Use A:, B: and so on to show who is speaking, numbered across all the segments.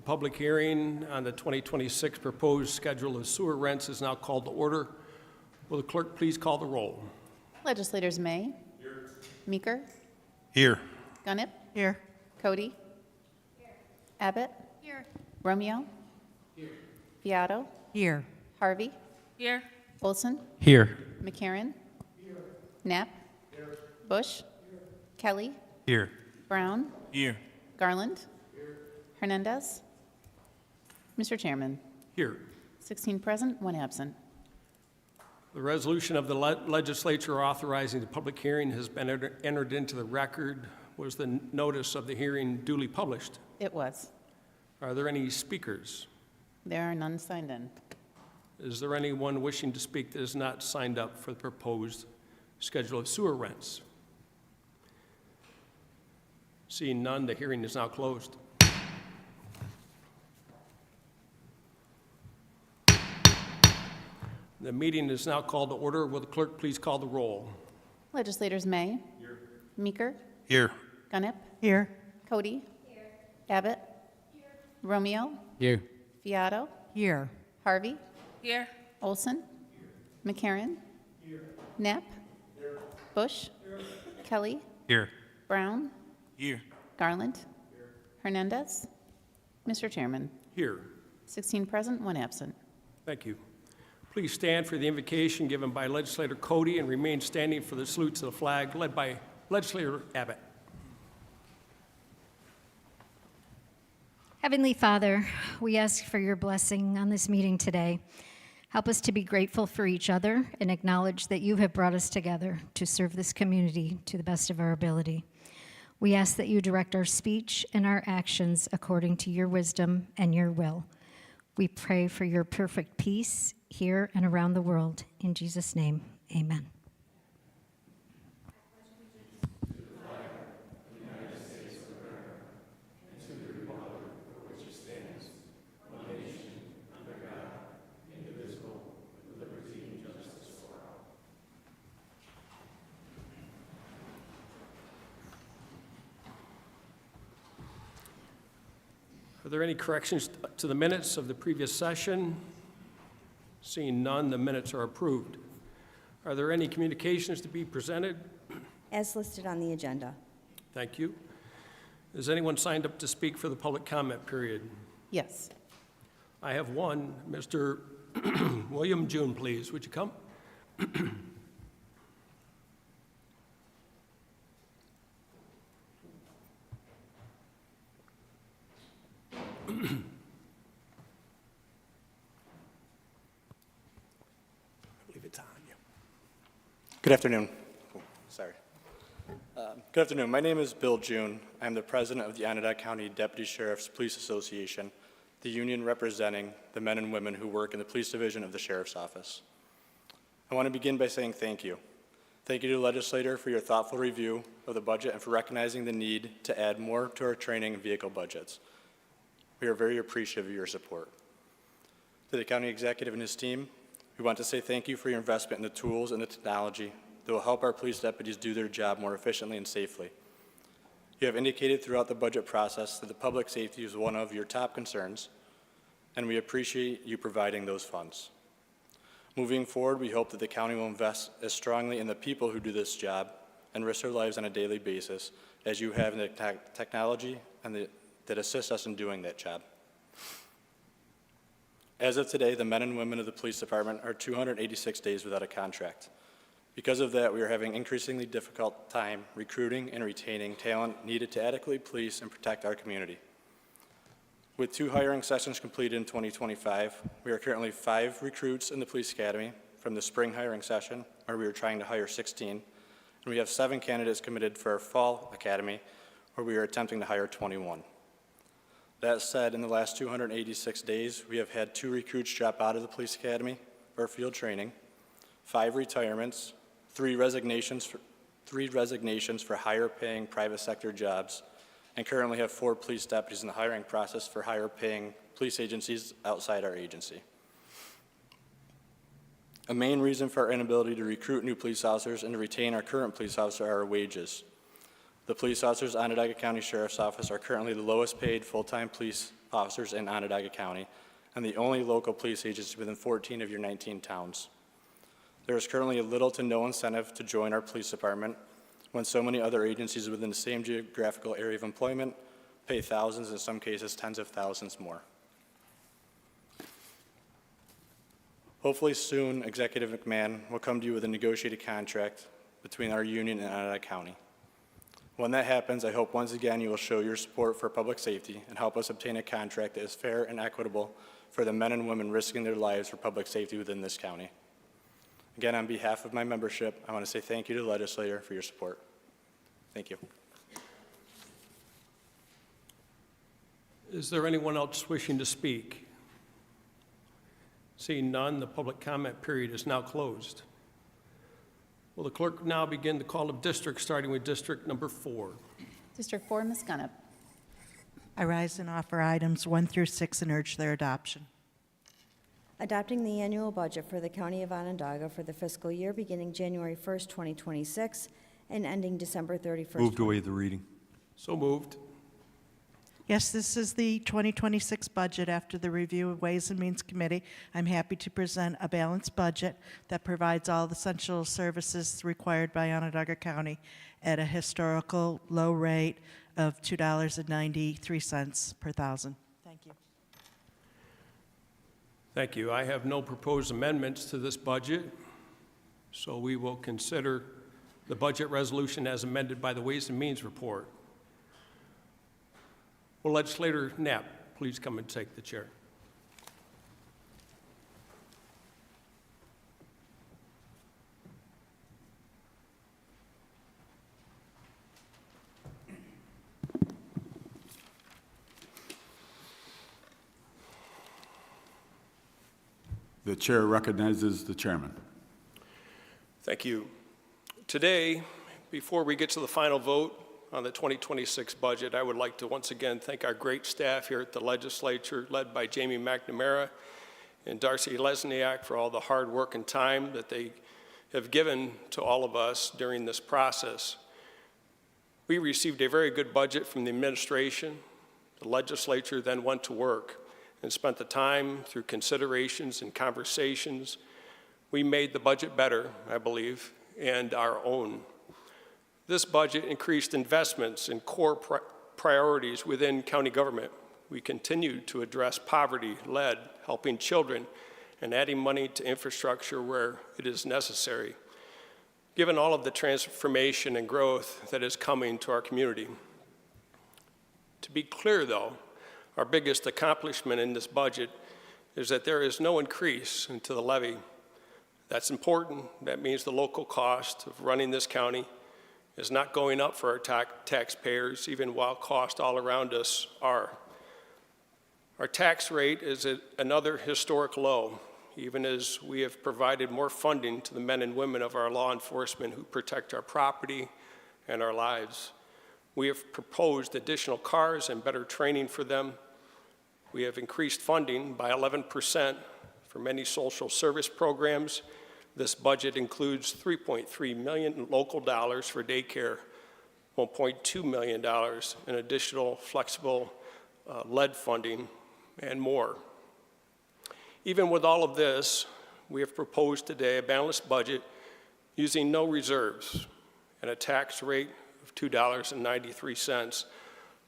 A: public hearing on the 2026 proposed schedule of sewer rents is now called to order. Will the clerk please call the roll?
B: Legislators May. Here. Meeker.
C: Here.
B: Gunnip.
D: Here.
B: Cody. Here. Abbott. Here. Romeo. Here. Fiato.
D: Here.
B: Harvey.
D: Here.
B: Olson.
C: Here.
B: McCarron. Here. Knapp. Here. Bush. Here. Kelly.
C: Here.
B: Brown.
C: Here.
B: Garland. Here. Hernandez. Mr. Chairman.
A: Here.
B: 16 present, 1 absent.
A: The resolution of the legislature authorizing the public hearing has been entered into the record. Was the notice of the hearing duly published?
B: It was.
A: Are there any speakers?
B: There are none signed in.
A: Is there anyone wishing to speak that is not signed up for the proposed schedule of sewer rents? Seeing none, the hearing is now closed. The meeting is now called to order. Will the clerk please call the roll?
B: Legislators May. Here. Meeker.
C: Here.
B: Gunnip.
D: Here.
B: Cody. Here. Abbott. Here. Romeo.
C: Here.
B: Fiato.
D: Here.
B: Harvey.
D: Here.
B: Olson. Here. McCarron. Here. Knapp. Here. Bush. Here. Kelly.
C: Here.
B: Brown.
C: Here.
B: Garland. Here. Hernandez. Mr. Chairman.
A: Here.
B: 16 present, 1 absent.
A: Thank you. Please stand for the invocation given by Legislator Cody and remain standing for the salute to the flag led by Legislator Abbott.
E: Heavenly Father, we ask for your blessing on this meeting today. Help us to be grateful for each other and acknowledge that you have brought us together to serve this community to the best of our ability. We ask that you direct our speech and our actions according to your wisdom and your will. We pray for your perfect peace here and around the world. In Jesus' name, amen.
A: Are there any corrections to the minutes of the previous session? Seeing none, the minutes are approved. Are there any communications to be presented?
F: As listed on the agenda.
A: Thank you. Is anyone signed up to speak for the public comment period?
B: Yes.
A: I have one. Mr. William June, please. Would you come?
G: Good afternoon. Good afternoon. My name is Bill June. I'm the president of the Onondaga County Deputy Sheriff's Police Association, the union representing the men and women who work in the police division of the Sheriff's Office. I want to begin by saying thank you. Thank you to the legislator for your thoughtful review of the budget and for recognizing the need to add more to our training and vehicle budgets. We are very appreciative of your support. To the county executive and his team, we want to say thank you for your investment in the tools and the technology that will help our police deputies do their job more efficiently and safely. You have indicated throughout the budget process that the public safety is one of your top concerns, and we appreciate you providing those funds. Moving forward, we hope that the county will invest as strongly in the people who do this job and risk their lives on a daily basis as you have in the technology and that assists us in doing that job. As of today, the men and women of the police department are 286 days without a contract. Because of that, we are having increasingly difficult time recruiting and retaining talent needed to adequately police and protect our community. With 2 hiring sessions completed in 2025, we are currently 5 recruits in the police academy from the spring hiring session, where we were trying to hire 16, and we have 7 candidates committed for our fall academy, where we are attempting to hire 21. That said, in the last 286 days, we have had 2 recruits drop out of the police academy or field training, 5 retirements, 3 resignations for higher paying private sector jobs, and currently have 4 police deputies in the hiring process for higher paying police agencies outside our agency. A main reason for our inability to recruit new police officers and to retain our current police officers are our wages. The police officers at Onondaga County Sheriff's Office are currently the lowest paid full-time police officers in Onondaga County and the only local police agency within 14 of your 19 towns. There is currently little to no incentive to join our police department when so many other agencies within the same geographical area of employment pay thousands, in some cases tens of thousands more. Hopefully soon, Executive McMahon will come to you with a negotiated contract between our union and Onondaga County. When that happens, I hope once again you will show your support for public safety and help us obtain a contract that is fair and equitable for the men and women risking their lives for public safety within this county. Again, on behalf of my membership, I want to say thank you to the Legislator for your support. Thank you.
A: Is there anyone else wishing to speak? Seeing none, the public comment period is now closed. Will the clerk now begin the call of districts, starting with District number 4?
B: District 4, Ms. Gunnip.
C: I rise and offer items 1 through 6 and urge their adoption.
F: Adopting the annual budget for the County of Onondaga for the fiscal year beginning January 1st, 2026, and ending December 31st.
D: Move to waive the reading.
A: So moved.
C: Yes, this is the 2026 budget. After the review of Ways and Means Committee, I'm happy to present a balanced budget that provides all the essential services required by Onondaga County at a historical low rate of $2.93 per thousand. Thank you.
A: Thank you. I have no proposed amendments to this budget, so we will consider the budget resolution as amended by the Ways and Means report. Will Legislator Knapp please come and take the chair?
D: The chair recognizes the chairman.
A: Thank you. Today, before we get to the final vote on the 2026 budget, I would like to once again thank our great staff here at the Legislature, led by Jamie McNamara and Darcy Lesniak, for all the hard work and time that they have given to all of us during this process. We received a very good budget from the administration. The Legislature then went to work and spent the time through considerations and conversations. We made the budget better, I believe, and our own. This budget increased investments in core priorities within county government. We continued to address poverty, lead, helping children, and adding money to infrastructure where it is necessary, given all of the transformation and growth that is coming to our community. To be clear, though, our biggest accomplishment in this budget is that there is no increase into the levy. That's important. That means the local cost of running this county is not going up for our taxpayers, even while costs all around us are. Our tax rate is at another historic low, even as we have provided more funding to the men and women of our law enforcement who protect our property and our lives. We have proposed additional cars and better training for them. We have increased funding by 11% for many social service programs. This budget includes $3.3 million local dollars for daycare, $1.2 million in additional flexible lead funding, and more. Even with all of this, we have proposed today a balanced budget using no reserves and a tax rate of $2.93,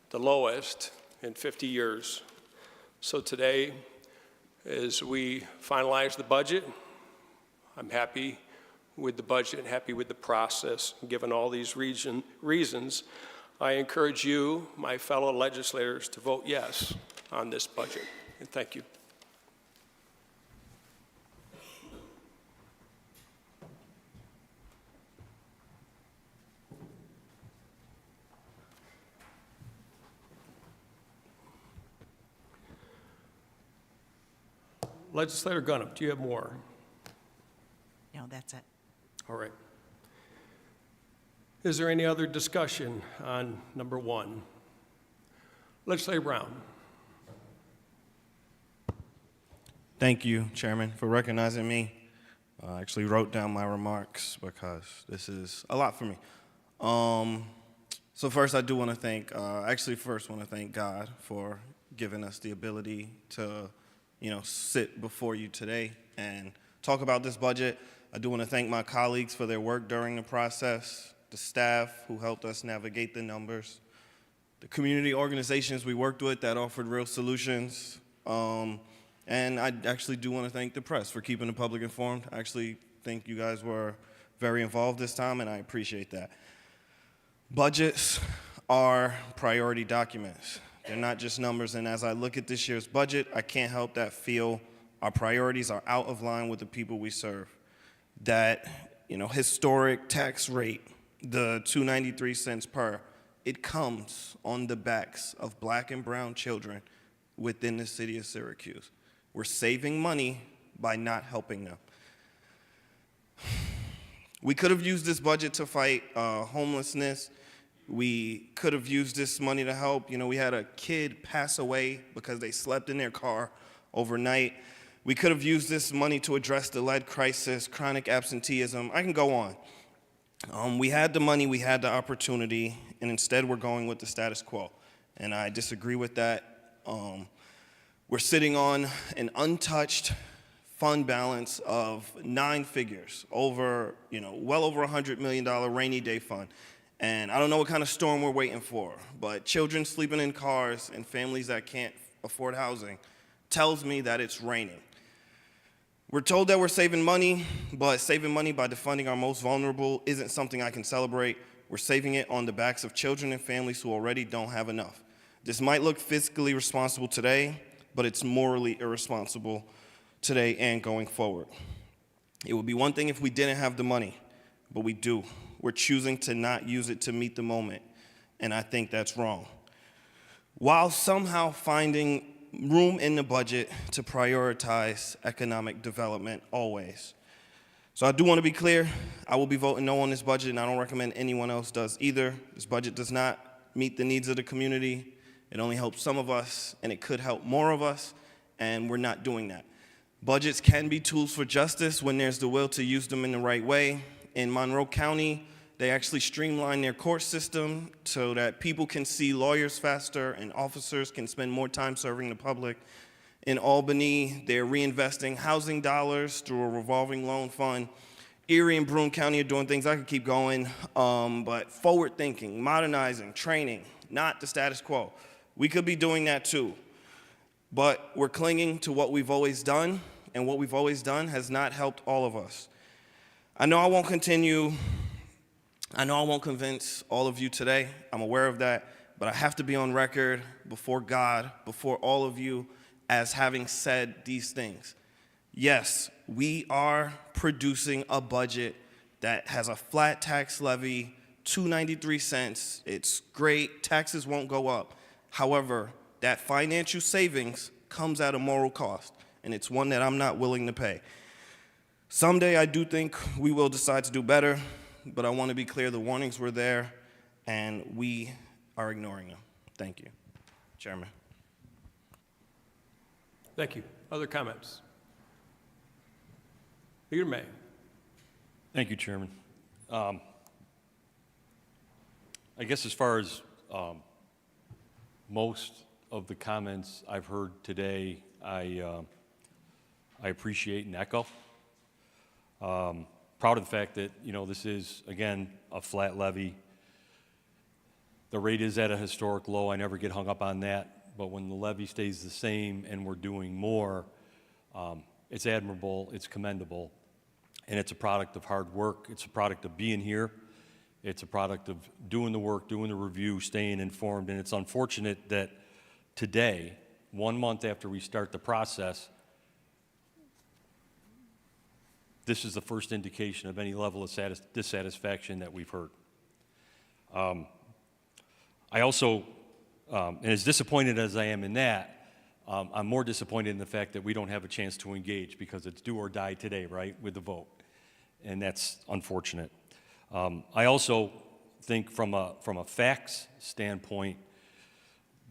A: the lowest in 50 years. So today, as we finalize the budget, I'm happy with the budget, happy with the process. Given all these reasons, I encourage you, my fellow legislators, to vote yes on this budget. And thank you. Legislator Gunnip, do you have more?
C: No, that's it.
A: All right. Is there any other discussion on number 1? Legislator Brown.
H: Thank you, Chairman, for recognizing me. I actually wrote down my remarks because this is a lot for me. So first, I do want to thank, want to thank God for giving us the ability to, sit before you today and talk about this budget. I do want to thank my colleagues for their work during the process, the staff who helped us navigate the numbers, the community organizations we worked with that offered real solutions, and I actually do want to thank the press for keeping the public informed. I actually think you guys were very involved this time, and I appreciate that. Budgets are priority documents. They're not just numbers, and as I look at this year's budget, I can't help but feel our priorities are out of line with the people we serve. That, historic tax rate, the 293 cents per, it comes on the backs of black and brown children within the city of Syracuse. We're saving money by not helping them. We could have used this budget to fight homelessness. We could have used this money to help. We had a kid pass away because they slept in their car overnight. We could have used this money to address the lead crisis, chronic absenteeism. I can go on. We had the money, we had the opportunity, and instead we're going with the status quo. And I disagree with that. We're sitting on an untouched fund balance of 9 figures, over, well over $100 million rainy day fund. And I don't know what kind of storm we're waiting for, but children sleeping in cars and families that can't afford housing tells me that it's raining. We're told that we're saving money, but saving money by defunding our most vulnerable isn't something I can celebrate. We're saving it on the backs of children and families who already don't have enough. This might look fiscally responsible today, but it's morally irresponsible today and going forward. It would be one thing if we didn't have the money, but we do. We're choosing to not use it to meet the moment, and I think that's wrong. While somehow finding room in the budget to prioritize economic development always. So I do want to be clear, I will be voting no on this budget, and I don't recommend anyone else does either. This budget does not meet the needs of the community. It only helps some of us, and it could help more of us, and we're not doing that. Budgets can be tools for justice when there's the will to use them in the right way. In Monroe County, they actually streamline their court system so that people can see lawyers faster and officers can spend more time serving the public. In Albany, they're reinvesting housing dollars through a revolving loan fund. Erie and Broome County are doing things, I could keep going, but forward thinking, modernizing, training, not the status quo. We could be doing that too. But we're clinging to what we've always done, and what we've always done has not helped all of us. I know I won't convince all of you today. I'm aware of that, but I have to be on record before God, before all of you, as having said these things. Yes, we are producing a budget that has a flat tax levy, 293 cents. It's great, taxes won't go up. However, that financial savings comes at a moral cost, and it's one that I'm not willing to pay. Someday I do think we will decide to do better, but I want to be clear, the warnings were there, and we are ignoring them. Thank you, Chairman.
A: Thank you. Other comments? Leader May.
I: Thank you, Chairman. I guess as far as most of the comments I've heard today, I appreciate and echo. Proud of the fact that, this is, again, a flat levy. The rate is at a historic low. I never get hung up on that. But when the levy stays the same and we're doing more, it's admirable, it's commendable, and it's a product of hard work. It's a product of being here. It's a product of doing the work, doing the review, staying informed. And it's unfortunate that today, 1 month after we start the process, this is the first indication of any level of dissatisfaction that we've heard. I also, and as disappointed as I am in that, I'm more disappointed in the fact that we don't have a chance to engage because it's do or die today, right, with the vote. And that's unfortunate. I also think from a facts standpoint,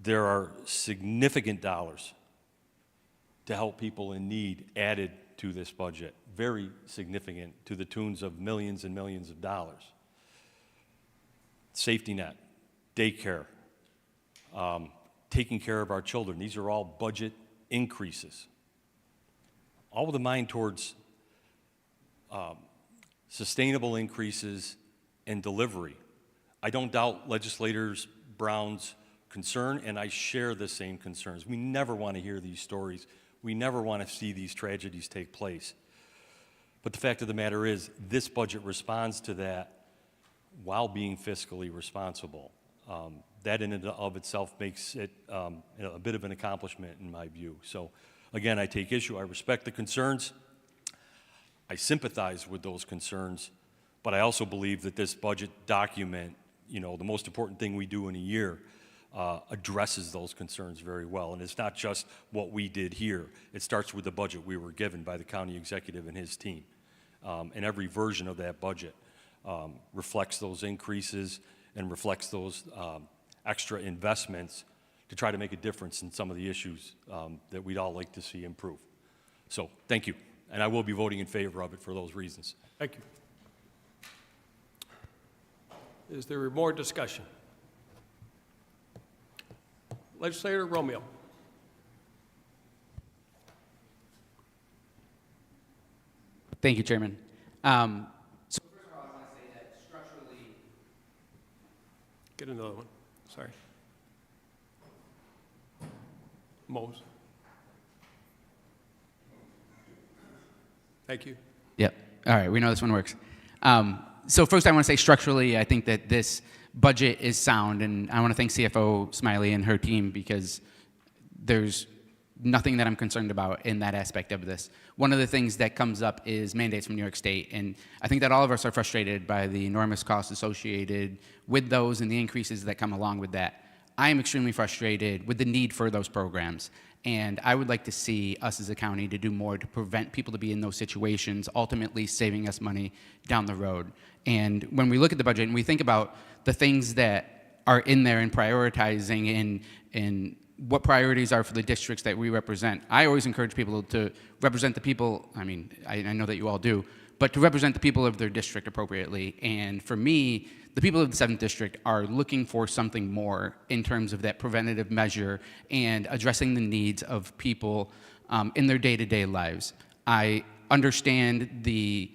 I: there are significant dollars to help people in need added to this budget, very significant, to the tunes of millions and millions of dollars. Safety net, daycare, taking care of our children. These are all budget increases. All with a mind towards sustainable increases and delivery. I don't doubt Legislators Brown's concern, and I share the same concerns. We never want to hear these stories. We never want to see these tragedies take place. But the fact of the matter is, this budget responds to that while being fiscally responsible. That in and of itself makes it a bit of an accomplishment in my view. So again, I take issue. I respect the concerns. I sympathize with those concerns, but I also believe that this budget document, you know, the most important thing we do in a year, addresses those concerns very well. And it's not just what we did here. It starts with the budget we were given by the county executive and his team. And every version of that budget reflects those increases and reflects those extra investments to try to make a difference in some of the issues that we'd all like to see improve. So thank you. And I will be voting in favor of it for those reasons.
A: Thank you. Is there more discussion? Legislator Romeo.
J: Thank you, Chairman. So first of all, I want to say that structurally...
A: Get another one. Sorry. Mose. Thank you.
J: Yep. All right, we know this one works. So first I want to say structurally, I think that this budget is sound, and I want to thank CFO Smiley and her team because there's nothing that I'm concerned about in that aspect of this. One of the things that comes up is mandates from New York State, and I think that all of us are frustrated by the enormous costs associated with those and the increases that come along with that. I am extremely frustrated with the need for those programs, and I would like to see us as a county to do more to prevent people to be in those situations, ultimately saving us money down the road. And when we look at the budget and we think about the things that are in there and prioritizing and what priorities are for the districts that we represent, I always encourage people to represent the people, I mean, I know that you all do, but to represent the people of their district appropriately. And for me, the people of the 7th District are looking for something more in terms of that preventative measure and addressing the needs of people in their day-to-day lives. I understand the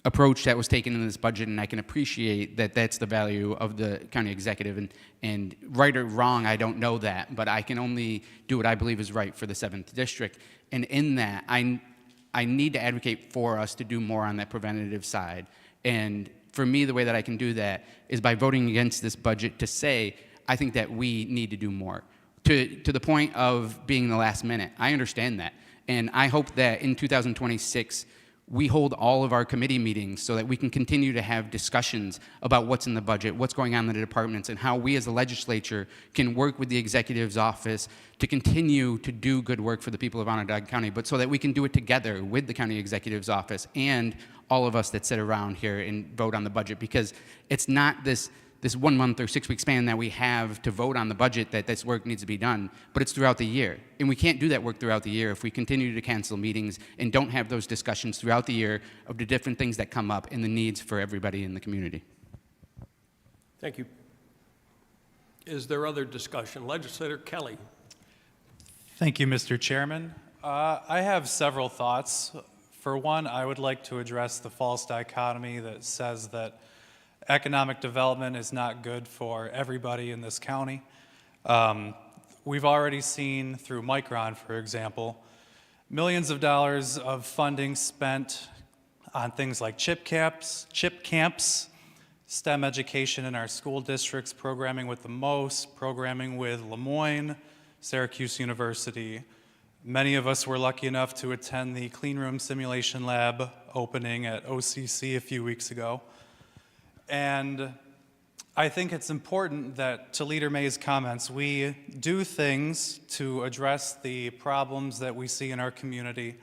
J: approach that was taken in this budget, and I can appreciate that that's the value of the county executive, and right or wrong, I don't know that, but I can only do what I believe is right for the 7th District. And in that, I need to advocate for us to do more on that preventative side. And for me, the way that I can do that is by voting against this budget to say, I think that we need to do more. To the point of being the last minute, I understand that. And I hope that in 2026, we hold all of our committee meetings so that we can continue to have discussions about what's in the budget, what's going on in the departments, and how we as a legislature can work with the executive's office to continue to do good work for the people of Onondaga County, but so that we can do it together with the county executive's office and all of us that sit around here and vote on the budget, because it's not this 1 month or 6 week span that we have to vote on the budget that this work needs to be done, but it's throughout the year. And we can't do that work throughout the year if we continue to cancel meetings and don't have those discussions throughout the year of the different things that come up and the needs for everybody in the community.
A: Thank you. Is there other discussion? Legislator Kelly.
K: Thank you, Mr. Chairman. I have several thoughts. For one, I would like to address the false dichotomy that says that economic development is not good for everybody in this county. We've already seen through Micron, for example, millions of dollars of funding spent on things like chip camps, STEM education in our school districts, programming with the most, programming with Lemoyne, Syracuse University. Many of us were lucky enough to attend the clean room simulation lab opening at OCC a few weeks ago. And I think it's important that, to Leader May's comments, we do things to address the problems that we see in our community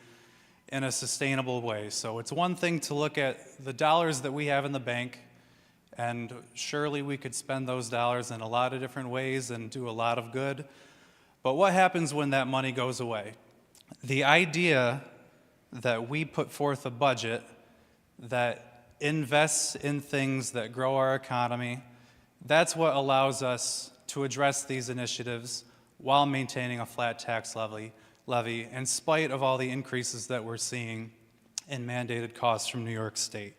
K: in a sustainable way. So it's one thing to look at the dollars that we have in the bank, and surely we could spend those dollars in a lot of different ways and do a lot of good. But what happens when that money goes away? The idea that we put forth a budget that invests in things that grow our economy That's what allows us to address these initiatives while maintaining a flat tax levy in spite of all the increases that we're seeing in mandated costs from New York State.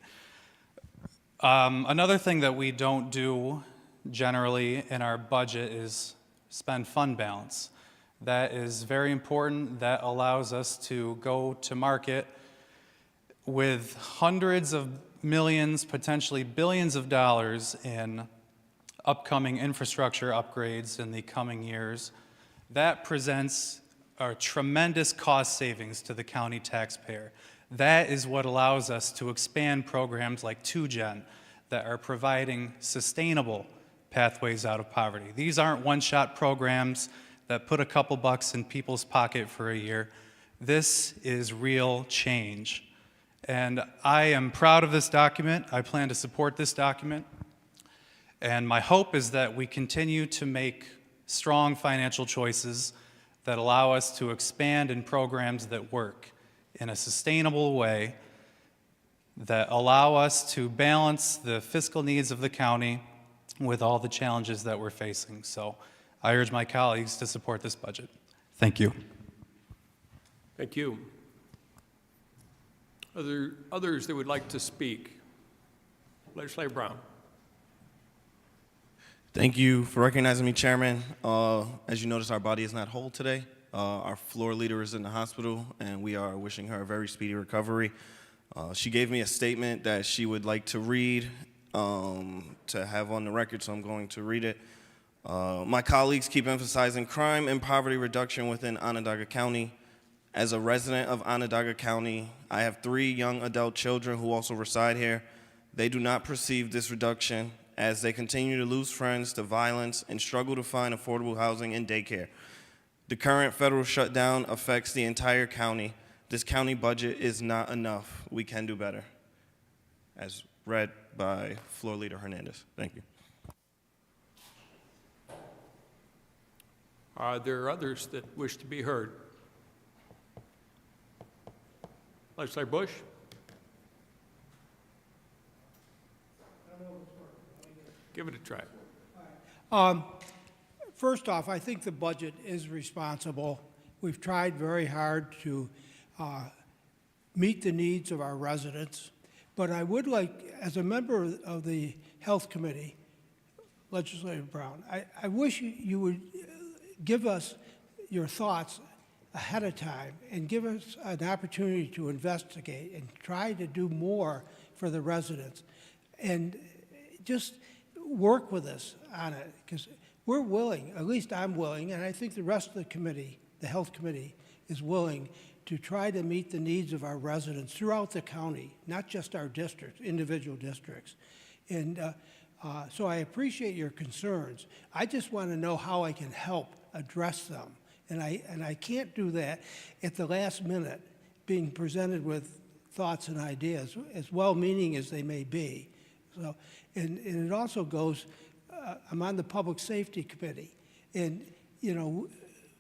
K: Another thing that we don't do generally in our budget is spend fund balance. That is very important. That allows us to go to market with hundreds of millions, potentially billions of dollars in upcoming infrastructure upgrades in the coming years. That presents a tremendous cost savings to the county taxpayer. That is what allows us to expand programs like 2Gen that are providing sustainable pathways out of poverty. These aren't one-shot programs that put a couple bucks in people's pocket for a year. This is real change. And I am proud of this document. I plan to support this document. And my hope is that we continue to make strong financial choices that allow us to expand in programs that work in a sustainable way, that allow us to balance the fiscal needs of the county with all the challenges that we're facing. So I urge my colleagues to support this budget. Thank you.
A: Thank you. Are there others that would like to speak? Legislator Brown.
H: Thank you for recognizing me, Chairman. As you notice, our body is not whole today. Our floor leader is in the hospital, and we are wishing her a very speedy recovery. She gave me a statement that she would like to read to have on the record, so I'm going to read it. My colleagues keep emphasizing crime and poverty reduction within Onondaga County. As a resident of Onondaga County, I have 3 young adult children who also reside here. They do not perceive this reduction as they continue to lose friends to violence and struggle to find affordable housing and daycare. The current federal shutdown affects the entire county. This county budget is not enough. We can do better. As read by Floor Leader Hernandez. Thank you.
A: Are there others that wish to be heard? Legislator Bush? Give it a try.
L: First off, I think the budget is responsible. We've tried very hard to meet the needs of our residents. But I would like, as a member of the Health Committee, Legislator Brown, I wish you would give us your thoughts ahead of time and give us an opportunity to investigate and try to do more for the residents. And just work with us on it, because we're willing, at least I'm willing, and I think the rest of the committee, the Health Committee, is willing to try to meet the needs of our residents throughout the county, not just our districts, individual districts. And so I appreciate your concerns. I just want to know how I can help address them. And I can't do that at the last minute, being presented with thoughts and ideas, as well-meaning as they may be. So, and it also goes, I'm on the Public Safety Committee, and, you know,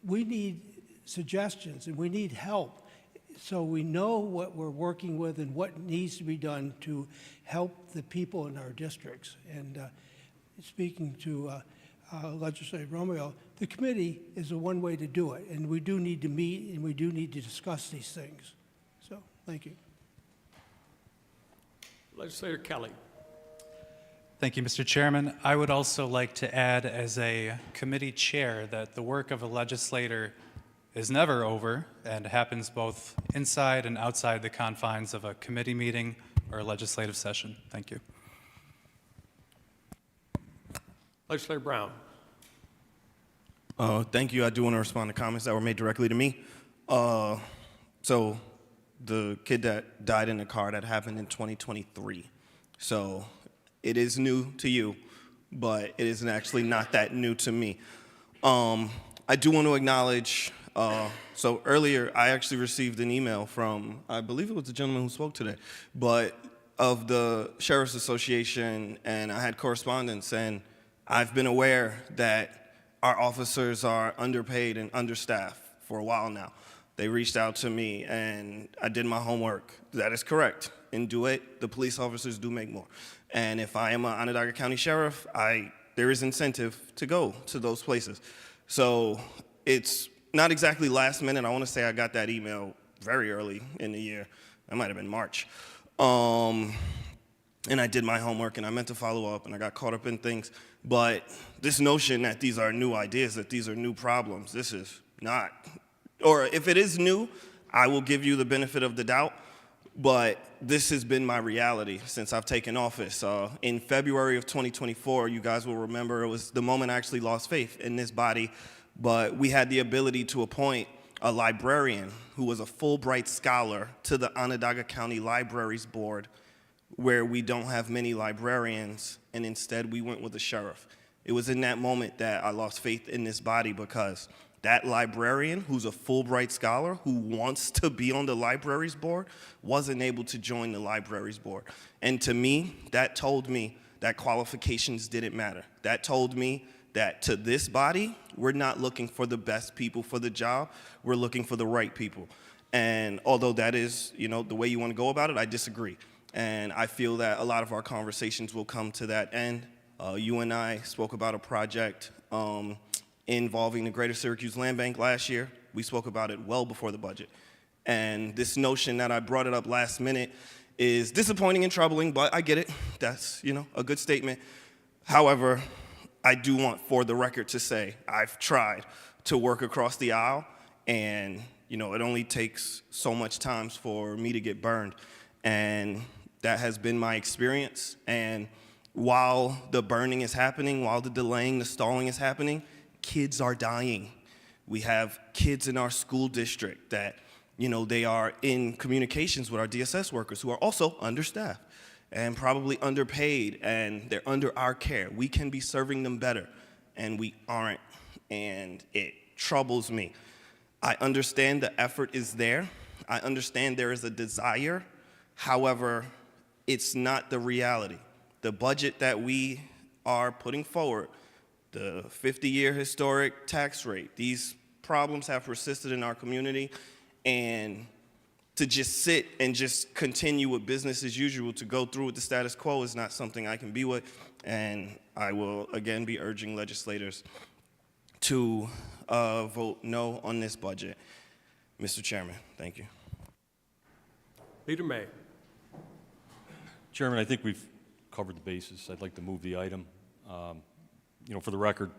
L: we need suggestions and we need help so we know what we're working with and what needs to be done to help the people in our districts. And speaking to Legislator Romeo, the committee is the one way to do it, and we do need to meet and we do need to discuss these things. So, thank you.
A: Legislator Kelly.
K: Thank you, Mr. Chairman. I would also like to add as a committee chair that the work of a legislator is never over and happens both inside and outside the confines of a committee meeting or a legislative session. Thank you.
A: Legislator Brown.
H: Thank you. I do want to respond to comments that were made directly to me. So the kid that died in the car, that happened in 2023. So it is new to you, but it is actually not that new to me. I do want to acknowledge, so earlier I actually received an email from, I believe it was the gentleman who spoke today, but of the Sheriff's Association, and I had correspondence, and I've been aware that our officers are underpaid and understaffed for a while now. They reached out to me, and I did my homework. That is correct. In DeWitt, the police officers do make more. And if I am an Onondaga County Sheriff, I there is incentive to go to those places. So it's not exactly last minute. I want to say I got that email very early in the year. That might have been March. And I did my homework, and I meant to follow up, and I got caught up in things. But this notion that these are new ideas, that these are new problems, this is not. Or if it is new, I will give you the benefit of the doubt. But this has been my reality since I've taken office. In February of 2024, you guys will remember, it was the moment I actually lost faith in this body. But we had the ability to appoint a librarian who was a Fulbright scholar to the Onondaga County Libraries Board, where we don't have many librarians, and instead we went with the sheriff. It was in that moment that I lost faith in this body, because that librarian, who's a Fulbright scholar, who wants to be on the libraries board, wasn't able to join the libraries board. And to me, that told me that qualifications didn't matter. That told me that to this body, we're not looking for the best people for the job, we're looking for the right people. And although that is, the way you want to go about it, I disagree. And I feel that a lot of our conversations will come to that end. You and I spoke about a project involving the Greater Syracuse Land Bank last year. We spoke about it well before the budget. And this notion that I brought it up last minute is disappointing and troubling, but I get it. That's, a good statement. However, I do want for the record to say I've tried to work across the aisle, and, it only takes so much time for me to get burned. And that has been my experience. And while the burning is happening, while the delaying, the stalling is happening, kids are dying. We have kids in our school district that, they are in communications with our DSS workers who are also understaffed and probably underpaid, and they're under our care. We can be serving them better, and we aren't, and it troubles me. I understand the effort is there. I understand there is a desire. However, it's not the reality. The budget that we are putting forward, the 50-year historic tax rate, these problems have persisted in our community, and to just sit and just continue with business as usual, to go through with the status quo, is not something I can be with, and I will again be urging legislators to vote no on this budget. Mr. Chairman, thank you.
A: Leader May.
I: Chairman, I think we've covered the bases. I'd like to move the item. For the record,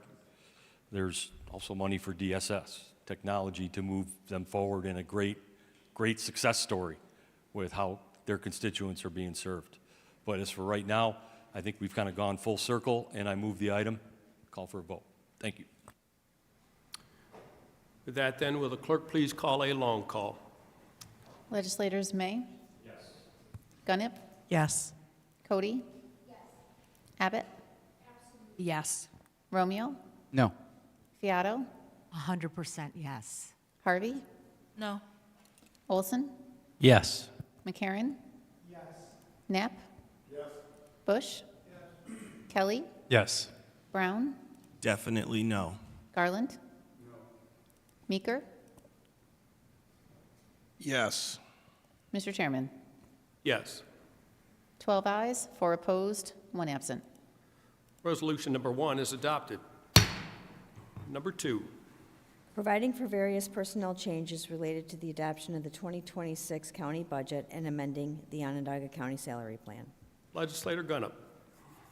I: there's also money for DSS, technology, to move them forward in a great success story with how their constituents are being served. But as for right now, I think we've kind of gone full circle, and I move the item. Call for a vote. Thank you.
A: With that, then, will the clerk please call a long call?
B: Legislators May? Yes. Gunnip?
C: Yes.
B: Cody? Yes. Abbott?
M: Yes.
B: Romeo?
J: No.
B: Fiato?
M: 100% yes.
B: Harvey?
M: No.
B: Olson?
K: Yes.
B: McCarron? Yes. Knapp? Yes. Bush? Yes. Kelly?
K: Yes.
B: Brown?
H: Definitely no.
B: Garland? No. Meeker?
D: Yes.
B: Mr. Chairman?
A: Yes.
B: 12 ayes, 4 opposed, 1 absent.
A: Resolution number 1 is adopted. Number 2.
F: Providing for various personnel changes related to the adoption of the 2026 county budget and amending the Onondaga County salary plan.
A: Legislator Gunnip.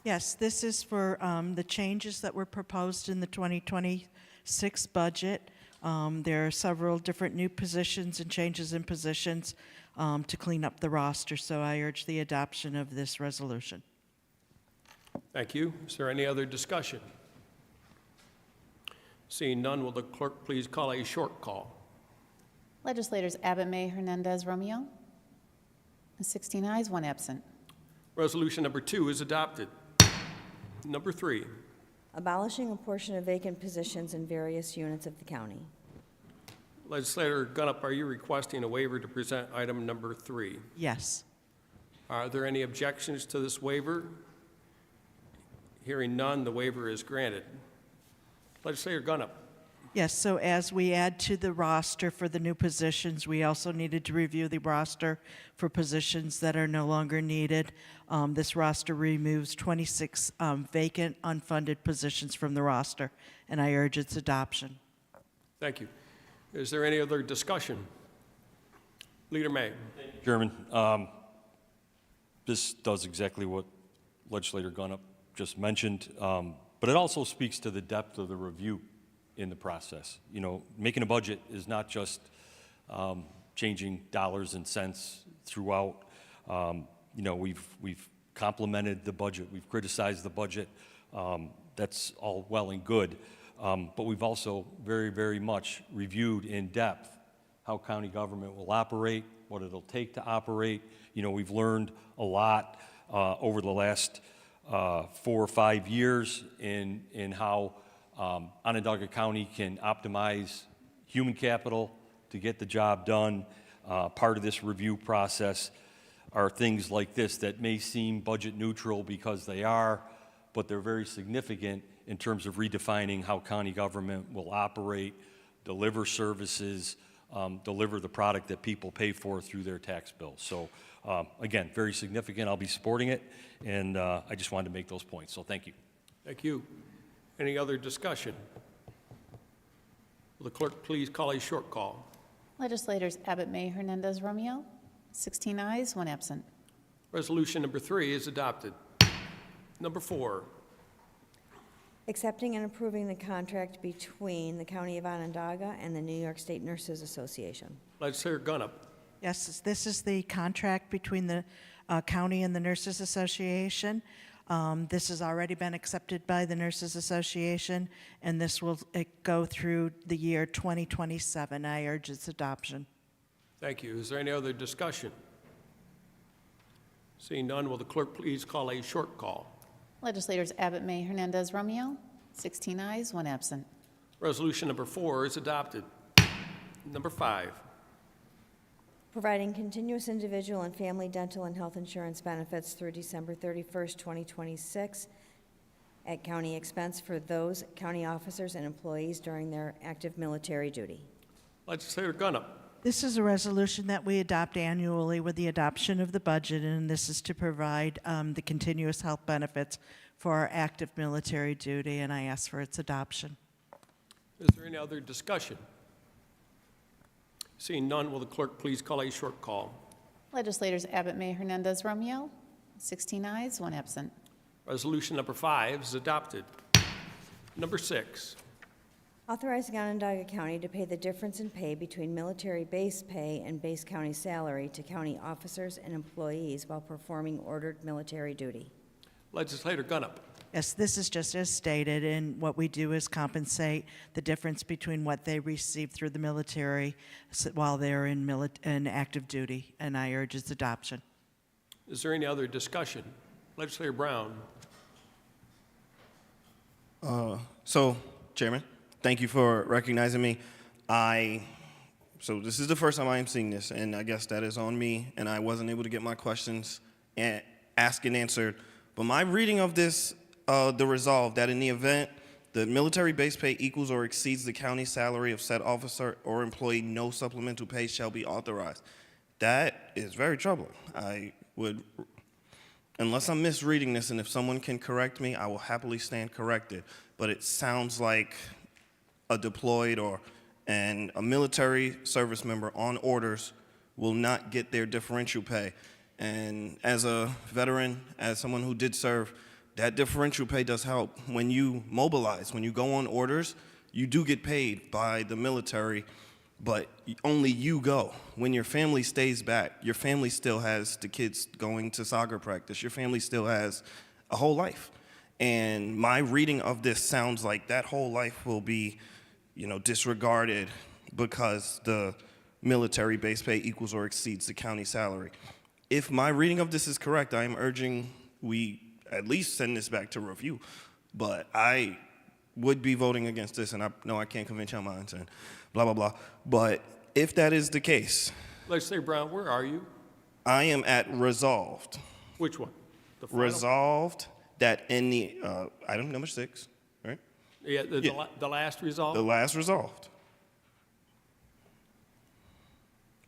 C: Yes, this is for the changes that were proposed in the 2026 budget. There are several different new positions and changes in positions to clean up the roster, so I urge the adoption of this resolution.
A: Thank you. Is there any other discussion? Seeing none, will the clerk please call a short call?
B: Legislators Abbott, May, Hernandez, Romeo. 16 ayes, 1 absent.
A: Resolution number 2 is adopted. Number 3.
F: Abolishing a portion of vacant positions in various units of the county.
A: Legislator Gunnip, are you requesting a waiver to present item number 3?
C: Yes.
A: Are there any objections to this waiver? Hearing none, the waiver is granted. Legislator Gunnip.
C: Yes, so as we add to the roster for the new positions, we also needed to review the roster for positions that are no longer needed. This roster removes 26 vacant, unfunded positions from the roster, and I urge its adoption.
A: Thank you. Is there any other discussion? Leader May.
I: Chairman, this does exactly what Legislator Gunup just mentioned, but it also speaks to the depth of the review in the process. You know, making a budget is not just changing dollars and cents throughout. You know, we've complimented the budget, we've criticized the budget. That's all well and good, but we've also very, very much reviewed in depth how county government will operate, what it'll take to operate. You know, we've learned a lot over the last 4 or 5 years in how Onondaga County can optimize human capital to get the job done. Part of this review process are things like this that may seem budget neutral because they are, but they're very significant in terms of redefining how county government will operate, deliver services, deliver the product that people pay for through their tax bills. So again, very significant. I'll be supporting it, and I just wanted to make those points. So thank you.
A: Thank you. Any other discussion? Will the clerk please call a short call?
B: Legislators Abbott, May, Hernandez, Romeo, 16 ayes, 1 absent.
A: Resolution number 3 is adopted. Number 4.
F: Accepting and approving the contract between the County of Onondaga and the New York State Nurses Association.
A: Legislator Gunup.
C: Yes, this is the contract between the county and the Nurses Association. This has already been accepted by the Nurses Association, and this will go through the year 2027. I urge its adoption.
A: Thank you. Is there any other discussion? Seeing none, will the clerk please call a short call?
B: Legislators Abbott, May, Hernandez, Romeo, 16 ayes, 1 absent.
A: Resolution number 4 is adopted. Number 5.
F: Providing continuous individual and family dental and health insurance benefits through December 31st, 2026 at county expense for those county officers and employees during their active military duty.
A: Legislator Gunup.
C: This is a resolution that we adopt annually with the adoption of the budget, and this is to provide the continuous health benefits for our active military duty, and I ask for its adoption.
A: Is there any other discussion? Seeing none, will the clerk please call a short call?
B: Legislators Abbott, May, Hernandez, Romeo, 16 ayes, 1 absent.
A: Resolution number 5 is adopted. Number 6.
F: Authorizing Onondaga County to pay the difference in pay between military base pay and base county salary to county officers and employees while performing ordered military duty.
A: Legislator Gunup.
C: Yes, this is just as stated, and what we do is compensate the difference between what they receive through the military while they're in active duty, and I urge its adoption.
A: Is there any other discussion? Legislator Brown.
H: So, Chairman, thank you for recognizing me. So this is the first time I am seeing this, and I guess that is on me, and I wasn't able to get my questions asked and answered. But my reading of this, the resolve that in the event the military base pay equals or exceeds the county salary of said officer or employee, no supplemental pay shall be authorized. That is very troubling. I would, unless I'm misreading this, and if someone can correct me, I will happily stand corrected. But it sounds like a deployed and a military service member on orders will not get their differential pay. And as a veteran, as someone who did serve, that differential pay does help. When you mobilize, when you go on orders, you do get paid by the military, but only you go. When your family stays back, your family still has the kids going to soccer practice. Your family still has a whole life. And my reading of this sounds like that whole life will be, disregarded because the military base pay equals or exceeds the county salary. If my reading of this is correct, I am urging we at least send this back to review. But I would be voting against this, and I know I can't convince your minds and blah, blah, blah. But if that is the case.
A: Legislator Brown, where are you?
H: I am at resolved.
A: Which one? The final?
H: Resolved that in the, item number 6, right?
A: Yeah,
H: Yeah.
A: the last resolve?
H: The last resolved.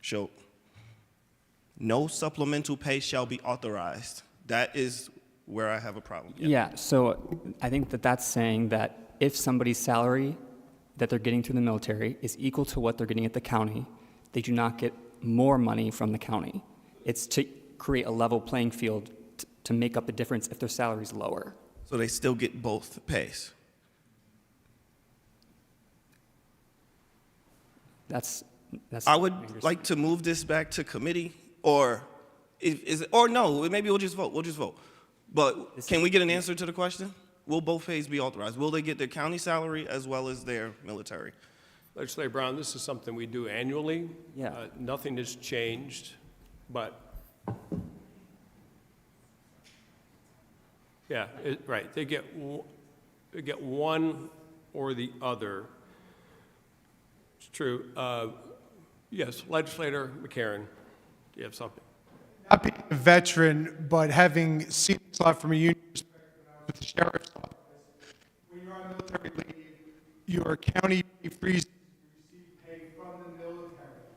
H: Show, no supplemental pay shall be authorized. That is where I have a problem.
N: Yeah, so I think that that's saying that if somebody's salary that they're getting through the military is equal to what they're getting at the county, they do not get more money from the county. It's to create a level playing field to make up the difference if their salary's lower.
H: So they still get both pays.
N: That's
H: I would like to move this back to committee, or or no, maybe we'll just vote. We'll just vote. But can we get an answer to the question? Will both pays be authorized? Will they get their county salary as well as their military?
A: Legislator Brown, this is something we do annually.
N: Yeah.
A: Nothing has changed, but, yeah, right, they get one or the other. It's true. Yes, Legislator McCarron, do you have something?
O: Not being a veteran, but having seen this a lot from a union perspective with the sheriff's office, when you're on military leave, your county freezes, you receive pay from the military.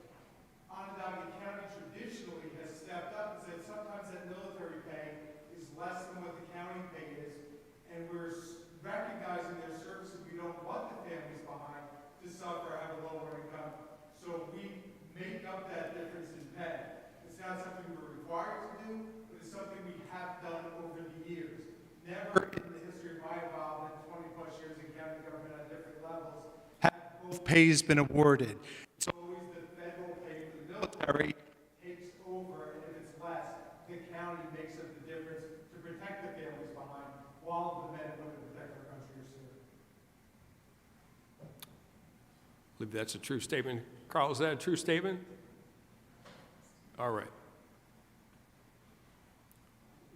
O: Onondaga County traditionally has stepped up and said sometimes that military pay is less than what the county pay is, and we're recognizing their services. We don't want the families behind to suffer, have a lower income, so we make up that difference in pay. It's not something we're required to do, but it's something we have done over the years. Never in the history of my involvement, 20-plus years in county government at different levels, have both pays been awarded. It's always the federal pay for the military takes over, and if it's less, the county makes up the difference to protect the families behind while the men and women protect our country are serving.
A: I believe that's a true statement. Carl, is that a true statement? All right.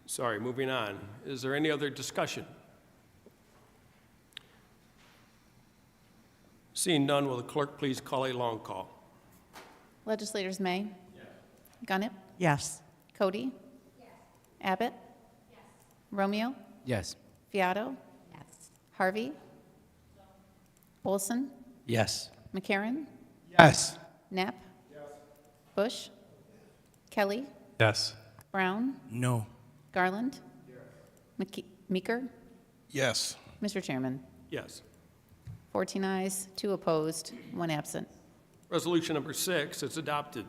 A: Sorry, moving on. Is there any other discussion? Seeing none, will the clerk please call a long call?
B: Legislators May? Yes. Gunnett?
C: Yes.
B: Cody? Yes. Abbott? Yes. Romeo?
J: Yes.
B: Fiato?
M: Yes.
B: Harvey? Olson?
J: Yes.
B: McCarron?
O: Yes.
B: Knapp? Yes. Bush? Kelly?
K: Yes.
B: Brown?
H: No.
B: Garland? Yes. Meeker?
O: Yes.
B: Mr. Chairman?
A: Yes.
B: 14 ayes, 2 opposed, 1 absent.
A: Resolution number 6 is adopted.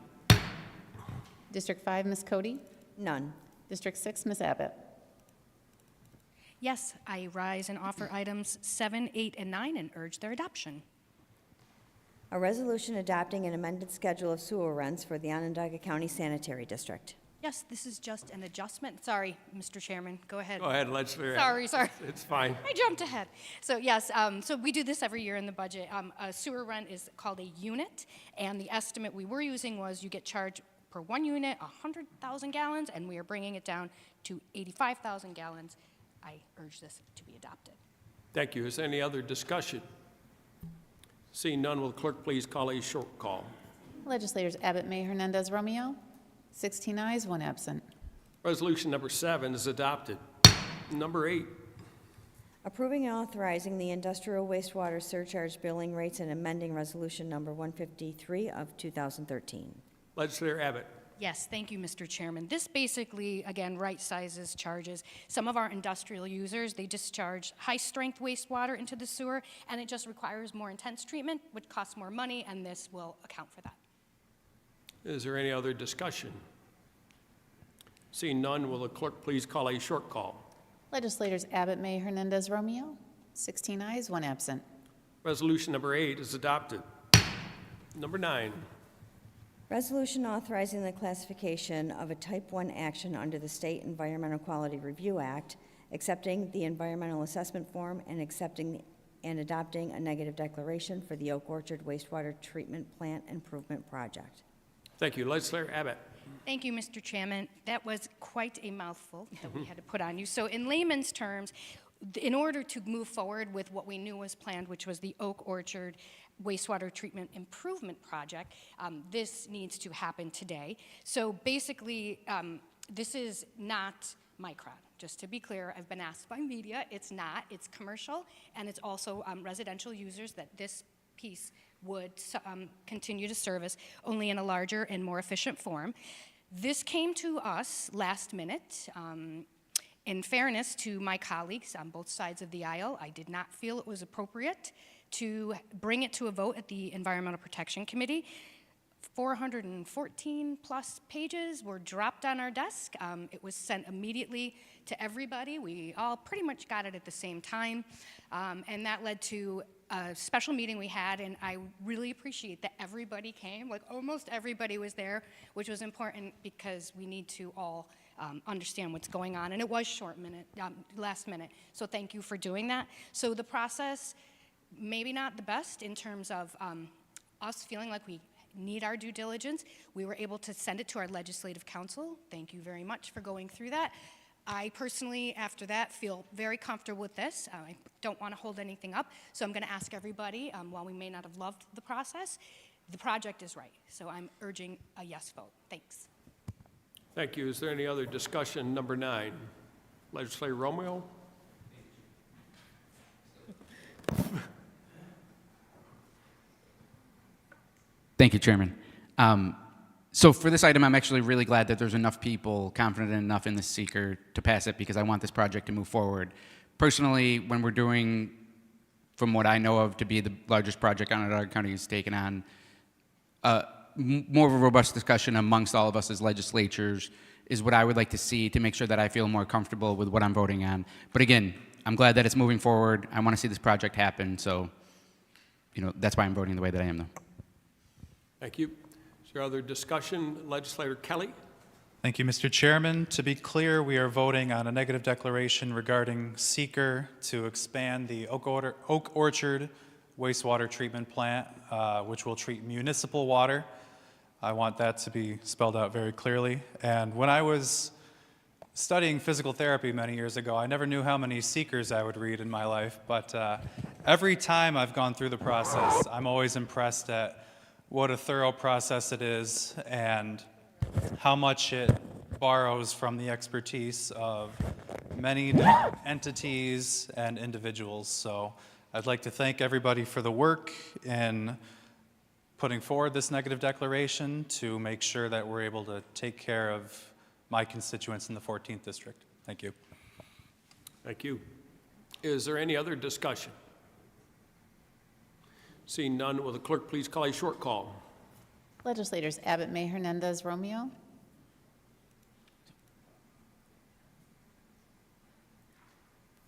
B: District 5, Ms. Cody?
F: None.
B: District 6, Ms. Abbott?
P: Yes, I rise and offer items 7, 8, and 9 and urge their adoption.
F: A resolution adopting an amended schedule of sewer runs for the Onondaga County Sanitary District.
P: Yes, this is just an adjustment. Sorry, Mr. Chairman, go ahead.
A: Go ahead, Legislator.
P: Sorry.
A: It's fine.
P: I jumped ahead. So yes, so we do this every year in the budget. A sewer run is called a unit, and the estimate we were using was you get charged per 1 unit 100,000 gallons, and we are bringing it down to 85,000 gallons. I urge this to be adopted.
A: Thank you. Is there any other discussion? Seeing none, will the clerk please call a short call?
B: Legislators Abbott, May, Hernandez, Romeo? 16 ayes, 1 absent.
A: Resolution number 7 is adopted. Number 8.
F: Approving and authorizing the industrial wastewater surcharge billing rates and amending resolution number 153 of 2013.
A: Legislator Abbott.
P: Yes, thank you, Mr. Chairman. This basically, again, right sizes charges. Some of our industrial users, they discharge high-strength wastewater into the sewer, and it just requires more intense treatment, which costs more money, and this will account for that.
A: Is there any other discussion? Seeing none, will the clerk please call a short call?
B: Legislators Abbott, May, Hernandez, Romeo? 16 ayes, 1 absent.
A: Resolution number 8 is adopted. Number 9.
F: Resolution authorizing the classification of a Type 1 action under the State Environmental Quality Review Act, accepting the environmental assessment form and accepting and adopting a negative declaration for the Oak Orchard Wastewater Treatment Plant Improvement Project.
A: Thank you. Legislator Abbott.
P: Thank you, Mr. Chairman. That was quite a mouthful that we had to put on you. So in layman's terms, in order to move forward with what we knew was planned, which was the Oak Orchard Wastewater Treatment Improvement Project, this needs to happen today. So basically, this is not Micron. just to be clear, I've been asked by media, it's not, it's commercial, and it's also residential users that this piece would continue to service, only in a larger and more efficient form. This came to us last minute. In fairness to my colleagues on both sides of the aisle, I did not feel it was appropriate to bring it to a vote at the Environmental Protection Committee. 414 plus pages were dropped on our desk. It was sent immediately to everybody. We all pretty much got it at the same time. And that led to a special meeting we had, and I really appreciate that everybody came. Like almost everybody was there, which was important because we need to all understand what's going on. And it was last minute. So thank you for doing that. So the process, maybe not the best in terms of us feeling like we need our due diligence. We were able to send it to our legislative council. Thank you very much for going through that. I personally, after that, feel very comfortable with this. I don't want to hold anything up, so I'm going to ask everybody, while we may not have loved the process, the project is right. So I'm urging a yes vote. Thanks.
A: Thank you. Is there any other discussion? Number 9, Legislator Romeo.
J: Thank you, Chairman. So for this item, I'm actually really glad that there's enough people confident enough in the seeker to pass it because I want this project to move forward. Personally, when we're doing, from what I know of, to be the largest project Onondaga County has taken on, more of a robust discussion amongst all of us as legislatures is what I would like to see to make sure that I feel more comfortable with what I'm voting on. But again, I'm glad that it's moving forward. I want to see this project happen, so that's why I'm voting the way that I am, though.
A: Thank you. Is there other discussion? Legislator Kelly?
K: Thank you, Mr. Chairman. To be clear, we are voting on a negative declaration regarding seeker to expand the Oak Orchard wastewater treatment plant, which will treat municipal water. I want that to be spelled out very clearly. And when I was studying physical therapy many years ago, I never knew how many seekers I would read in my life, but every time I've gone through the process, I'm always impressed at what a thorough process it is and how much it borrows from the expertise of many different entities and individuals. So I'd like to thank everybody for the work in putting forward this negative declaration to make sure that we're able to take care of my constituents in the 14th District. Thank you.
A: Thank you. Is there any other discussion? Seeing none, will the clerk please call a short call?
B: Legislators Abbott, May, Hernandez, Romeo.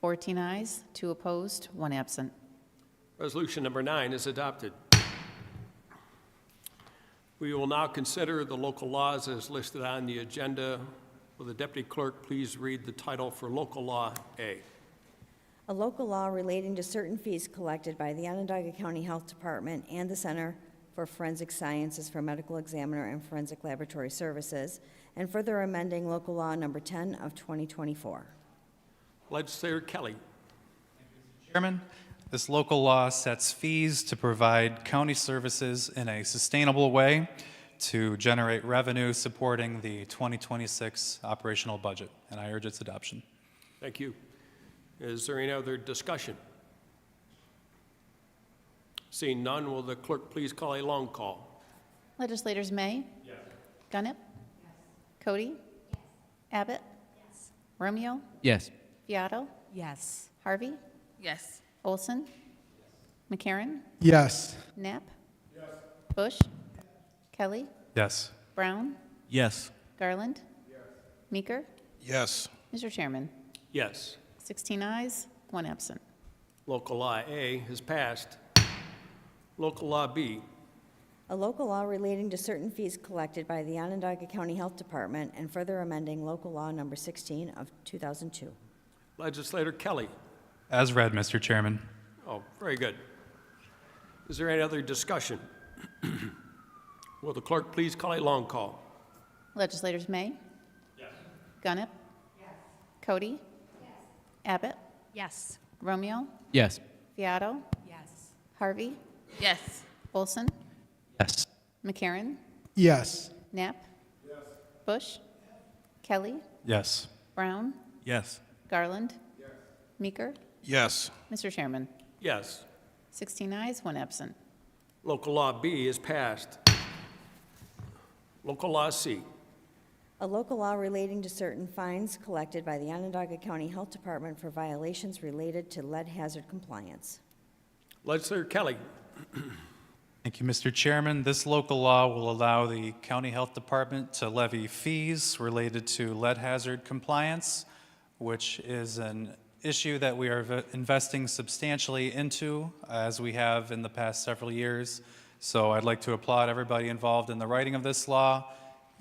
B: Fourteen ayes, 2 opposed, 1 absent.
A: Resolution number 9 is adopted. We will now consider the local laws as listed on the agenda. Will the deputy clerk please read the title for local law A?
F: A local law relating to certain fees collected by the Onondaga County Health Department and the Center for Forensic Sciences for Medical Examiner and Forensic Laboratory Services, and further amending local law number 10 of 2024.
A: Legislator Kelly.
K: Chairman, this local law sets fees to provide county services in a sustainable way to generate revenue supporting the 2026 operational budget, and I urge its adoption.
A: Thank you. Is there any other discussion? Seeing none, will the clerk please call a long call?
B: Legislators May? Yes. Gunnip? Yes. Cody? Yes. Abbott? Yes. Romeo?
J: Yes.
B: Fiato?
M: Yes.
B: Harvey?
M: Yes.
B: Olson? McCarron?
O: Yes.
B: Knapp? Yes. Bush? Kelly?
K: Yes.
B: Brown?
I: Yes.
B: Garland? Yes. Meeker?
O: Yes.
B: Mr. Chairman?
A: Yes.
B: 16 ayes, 1 absent.
A: Local law A has passed. Local law B.
F: A local law relating to certain fees collected by the Onondaga County Health Department and further amending local law number 16 of 2002.
A: Legislator Kelly.
K: As read, Mr. Chairman.
A: Oh, very good. Is there any other discussion? Will the clerk please call a long call?
B: Legislators May? Yes. Gunnip? Yes. Cody? Yes. Abbott?
M: Yes.
B: Romeo?
J: Yes.
B: Fiato?
M: Yes.
B: Harvey?
M: Yes.
B: Olson?
J: Yes.
B: McCarron?
O: Yes.
B: Knapp? Yes. Bush? Kelly?
K: Yes.
B: Brown?
H: Yes.
B: Garland. Meeker.
H: Yes.
B: Mr. Chairman.
A: Yes.
B: 16 ayes, 1 absent.
A: Local Law B is passed. Local Law C.
F: A local law relating to certain fines collected by the Onondaga County Health Department for violations related to lead hazard compliance.
A: Legislator Kelly.
K: Thank you, Mr. Chairman. This local law will allow the County Health Department to levy fees related to lead hazard compliance, which is an issue that we are investing substantially into, as we have in the past several years. So I'd like to applaud everybody involved in the writing of this law,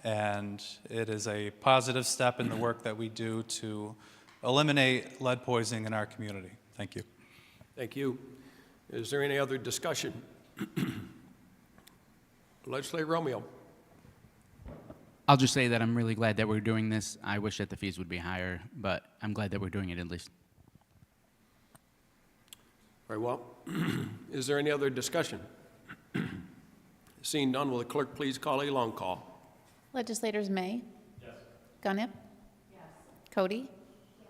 K: and it is a positive step in the work that we do to eliminate lead poisoning in our community. Thank you.
A: Thank you. Is there any other discussion? Legislator Romeo.
J: I'll just say that I'm really glad that we're doing this. I wish that the fees would be higher, but I'm glad that we're doing it at least.
A: Very well. Is there any other discussion? Seeing none, will the clerk please call a long call?
B: Legislators May. Yes. Gunnip. Yes. Cody. Yes.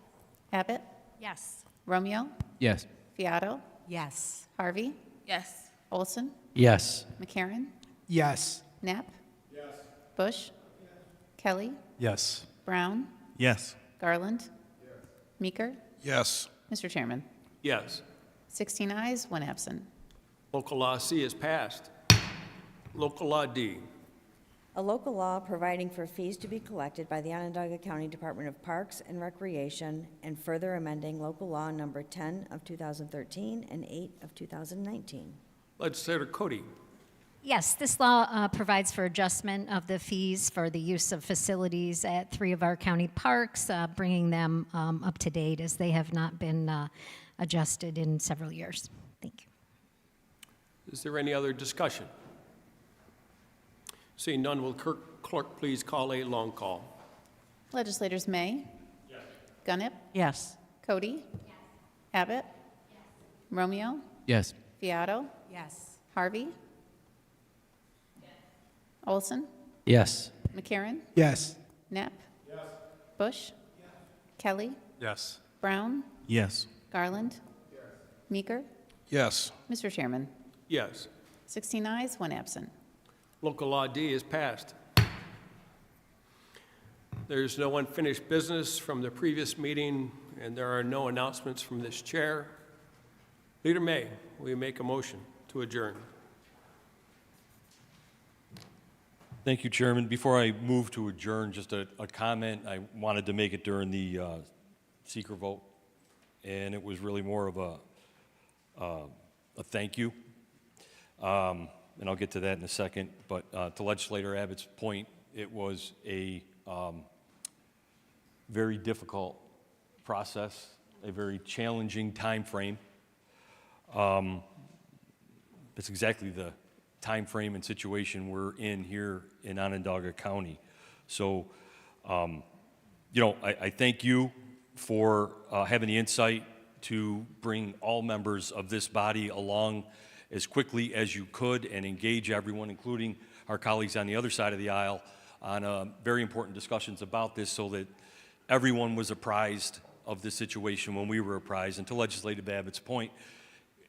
B: Abbott.
M: Yes.
B: Romeo.
J: Yes.
B: Fiato.
M: Yes.
B: Harvey.
M: Yes.
B: Olson.
J: Yes.
B: McCarron.
O: Yes.
B: Knapp. Yes. Bush. Kelly.
K: Yes.
B: Brown.
H: Yes.
B: Garland. Meeker.
H: Yes.
B: Mr. Chairman.
A: Yes.
B: 16 ayes, 1 absent.
A: Local Law C is passed. Local Law D.
F: A local law providing for fees to be collected by the Onondaga County Department of Parks and Recreation and further amending local law number 10 of 2013 and 8 of 2019.
A: Legislator Cody.
E: Yes, this law provides for adjustment of the fees for the use of facilities at 3 of our county parks, bringing them up to date as they have not been adjusted in several years. Thank you.
A: Is there any other discussion? Seeing none, will clerk please call a long call?
B: Legislators May. Yes. Gunnip.
C: Yes.
B: Cody. Yes. Abbott. Yes. Romeo.
J: Yes.
B: Fiato.
M: Yes.
B: Harvey. Yes. Olson.
J: Yes.
B: McCarron.
O: Yes.
B: Knapp. Yes. Bush. Yes. Kelly.
K: Yes.
B: Brown.
H: Yes.
B: Garland. Yes. Meeker.
H: Yes.
B: Mr. Chairman.
A: Yes.
B: 16 ayes, 1 absent.
A: Local Law D is passed. There's no unfinished business from the previous meeting, and there are no announcements from this chair. Leader May, will you make a motion to adjourn?
I: Thank you, Chairman. Before I move to adjourn, just a comment. I wanted to make it during the seeker vote, and it was really more of a thank you. And I'll get to that in a second. But to Legislator Abbott's point, it was a very difficult process, a very challenging time frame. It's exactly the time frame and situation we're in here in Onondaga County. So, I thank you for having the insight to bring all members of this body along as quickly as you could and engage everyone, including our colleagues on the other side of the aisle, on very important discussions about this so that everyone was apprised of this situation when we were apprised. And to Legislator Abbott's point,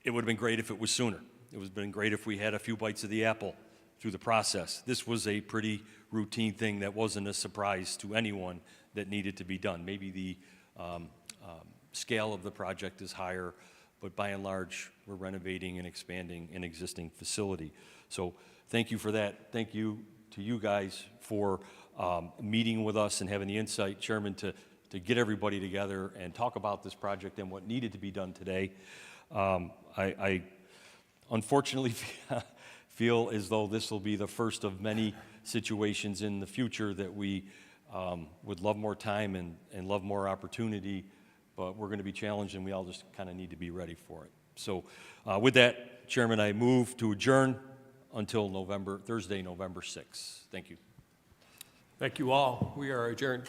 I: it would have been great if it was sooner. It would have been great if we had a few bites of the apple through the process. This was a pretty routine thing that wasn't a surprise to anyone that needed to be done. Maybe the scale of the project is higher, but by and large, we're renovating and expanding an existing facility. So thank you for that. Thank you to you guys for meeting with us and having the insight, Chairman, to get everybody together and talk about this project and what needed to be done today. I unfortunately feel as though this will be the first of many situations in the future that we would love more time and love more opportunity, but we're going to be challenged and we all just kind of need to be ready for it. So with that, Chairman, I move to adjourn until Thursday, November 6th. Thank you.
A: Thank you all. We are adjourned.